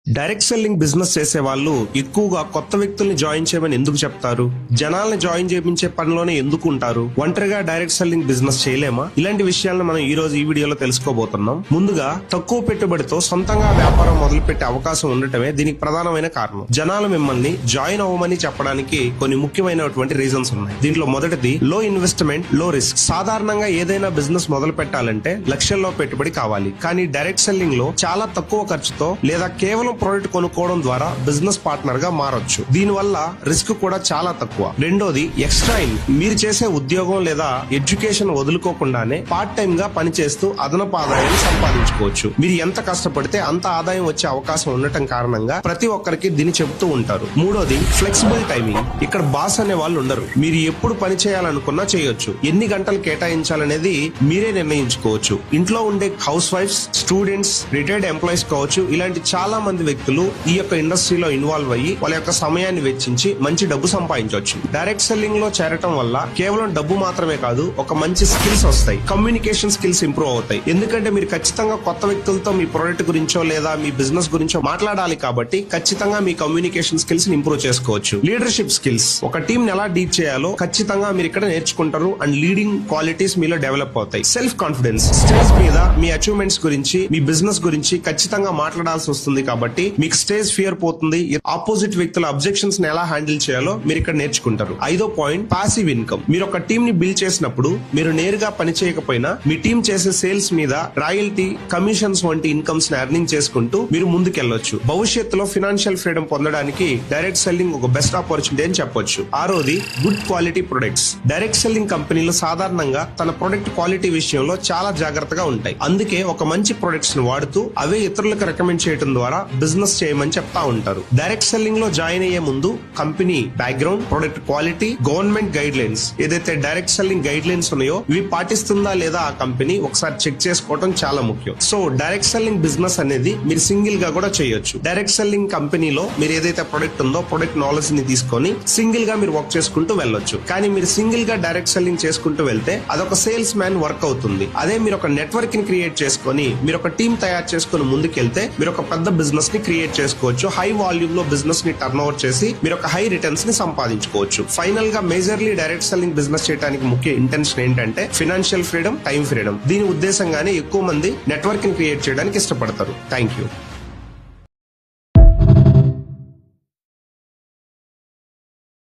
Direct selling business చేసే వాళ్ళు ఎక్కువగా కొత్త వ్యక్తుల్ని జాయిన్ చేయమని ఎందుకు చెప్తారు? జనాల్ని జాయిన్ చేయించే పనిలోనే ఎందుకు ఉంటారు? ఒంటరిగా డైరెక్ట్ సెల్లింగ్ బిజినెస్ చేయలేమా? ఇలాంటి విషయాలను మనం ఈ రోజు ఈ వీడియోలో తెలుసుకోబోతున్నాం. ముందుగా తక్కువ పెట్టుబడితో సొంతంగా వ్యాపారం మొదలుపెట్టే అవకాశం ఉండటమే దీనికి ప్రధానమైన కారణం. జనాలు మిమ్మల్ని జాయిన్ అవ్వమని చెప్పడానికి కొన్ని ముఖ్యమైనటువంటి రీజన్స్ ఉన్నాయి. దీంట్లో మొదటిది లో ఇన్వెస్ట్మెంట్ లో రిస్క్. సాధారణంగా ఏదైనా బిజినెస్ మొదలు పెట్టాలంటే లక్షల్లో పెట్టుబడి కావాలి. కానీ డైరెక్ట్ సెల్లింగ్ లో చాలా తక్కువ ఖర్చుతో లేదా కేవలం ప్రోడక్ట్ కొనుక్కోవడం ద్వారా బిజినెస్ పార్ట్నర్ గా మారొచ్చు. దీనివల్ల రిస్క్ కూడా చాలా తక్కువ. రెండోది ఎక్స్ట్రా ఇన్కమ్. మీరు చేసే ఉద్యోగం లేదా ఎడ్యుకేషన్ వదులుకోకుండానే పార్ట్ టైం గా పనిచేస్తూ అదనపు ఆదాయాన్ని సంపాదించుకోవచ్చు. మీరు ఎంత కష్టపడితే అంత ఆదాయం వచ్చే అవకాశం ఉండటం కారణంగా ప్రతి ఒక్కరికి దీన్ని చెబుతూ ఉంటారు. మూడోది ఫ్లెక్సిబుల్ టైమింగ్. ఇక్కడ బాస్ అనే వాళ్ళు ఉండరు. మీరు ఎప్పుడు పని చేయాలనుకున్నా చేయొచ్చు. ఎన్ని గంటలు కేటాయించాలనేది మీరే నిర్ణయించుకోవచ్చు. ఇంట్లో ఉండే హౌస్ వైఫ్స్, స్టూడెంట్స్, రిటైర్డ్ ఎంప్లాయీస్ కావచ్చు, ఇలాంటి చాలా మంది వ్యక్తులు ఈ యొక్క ఇండస్ట్రీలో ఇన్వాల్వ్ అయ్యి వాళ్ళ యొక్క సమయాన్ని వెచ్చించి మంచి డబ్బు సంపాదించవచ్చు. డైరెక్ట్ సెల్లింగ్ లో చేరటం వల్ల కేవలం డబ్బు మాత్రమే కాదు, ఒక మంచి స్కిల్స్ వస్తాయి. కమ్యూనికేషన్ స్కిల్స్ ఇంప్రూవ్ అవుతాయి. ఎందుకంటే మీరు ఖచ్చితంగా కొత్త వ్యక్తులతో మీ ప్రోడక్ట్ గురించో లేదా మీ బిజినెస్ గురించో మాట్లాడాలి కాబట్టి ఖచ్చితంగా మీ కమ్యూనికేషన్ స్కిల్స్ ని ఇంప్రూవ్ చేసుకోవచ్చు. Leadership skills. ఒక టీం ఎలా డీల్ చేయాలో ఖచ్చితంగా మీరు ఇక్కడ నేర్చుకుంటారు అండ్ లీడింగ్ క్వాలిటీస్ మీలో డెవలప్ అవుతాయి. Self confidence. స్టేజ్ మీద మీ అచీవ్మెంట్స్ గురించి, మీ బిజినెస్ గురించి ఖచ్చితంగా మాట్లాడాల్సి వస్తుంది కాబట్టి మీకు స్టేజ్ ఫియర్ పోతుంది. ఆపోజిట్ వ్యక్తుల అబ్జెక్షన్స్ ని ఎలా హ్యాండిల్ చేయాలో మీరు ఇక్కడ నేర్చుకుంటారు. ఐదో పాయింట్ పాసివ్ ఇన్కమ్. మీరు ఒక టీం ని బిల్డ్ చేసినప్పుడు మీరు నేరుగా పని చేయకపోయినా మీ టీం చేసే సేల్స్ మీద రాయల్టీ, కమిషన్స్ వంటి ఇన్కమ్స్ ని ఎర్నింగ్ చేసుకుంటూ మీరు ముందుకెళ్లొచ్చు. భవిష్యత్తులో ఫైనాన్షియల్ ఫ్రీడమ్ పొందడానికి డైరెక్ట్ సెల్లింగ్ ఒక బెస్ట్ ఆపర్చునిటీ అని చెప్పొచ్చు. ఆరోది good quality products. Direct selling కంపెనీలు సాధారణంగా తన ప్రొడక్ట్ క్వాలిటీ విషయంలో చాలా జాగ్రత్తగా ఉంటాయి. అందుకే ఒక మంచి ప్రొడక్ట్స్ ని వాడుతూ అవే ఇతరులకు రికమెండ్ చేయడం ద్వారా బిజినెస్ చేయమని చెప్తా ఉంటారు. డైరెక్ట్ సెల్లింగ్ లో జాయిన్ అయ్యే ముందు company background, product quality, government guide lines, ఏదైతే డైరెక్ట్ సెల్లింగ్ గైడ్ లైన్స్ ఉన్నాయో ఇవి పాటిస్తుందా లేదా ఆ కంపెనీ ఒకసారి చెక్ చేసుకోవడం చాలా ముఖ్యం. సో డైరెక్ట్ సెల్లింగ్ బిజినెస్ అనేది మీరు సింగిల్ గా కూడా చేయొచ్చు. డైరెక్ట్ సెల్లింగ్ కంపెనీలో మీరు ఏదైతే ప్రొడక్ట్ ఉందో ప్రొడక్ట్ నాలెడ్జ్ ని తీసుకొని సింగిల్ గా మీరు వర్క్ చేసుకుంటూ వెళ్ళొచ్చు. కానీ మీరు సింగిల్ గా డైరెక్ట్ సెల్లింగ్ చేసుకుంటూ వెళ్తే అదొక సేల్స్ మ్యాన్ వర్క్ అవుతుంది. అదే మీరు ఒక నెట్వర్క్ ని క్రియేట్ చేసుకొని మీరు ఒక టీం తయారు చేసుకుని ముందుకెళ్తే మీరు ఒక పెద్ద బిజినెస్ ని క్రియేట్ చేసుకోవచ్చు. హై వాల్యూమ్ లో బిజినెస్ ని టర్న్ ఓవర్ చేసి మీరు ఒక హై రిటర్న్స్ ని సంపాదించుకోవచ్చు. ఫైనల్ గా మేజర్లీ డైరెక్ట్ సెల్లింగ్ బిజినెస్ చేయడానికి ముఖ్య ఇంటెన్షన్ ఏంటంటే ఫైనాన్షియల్ ఫ్రీడమ్, టైం ఫ్రీడమ్. దీని ఉద్దేశంగానే ఎక్కువ మంది నెట్వర్క్ ని క్రియేట్ చేయడానికి ఇష్టపడతారు. Thank you.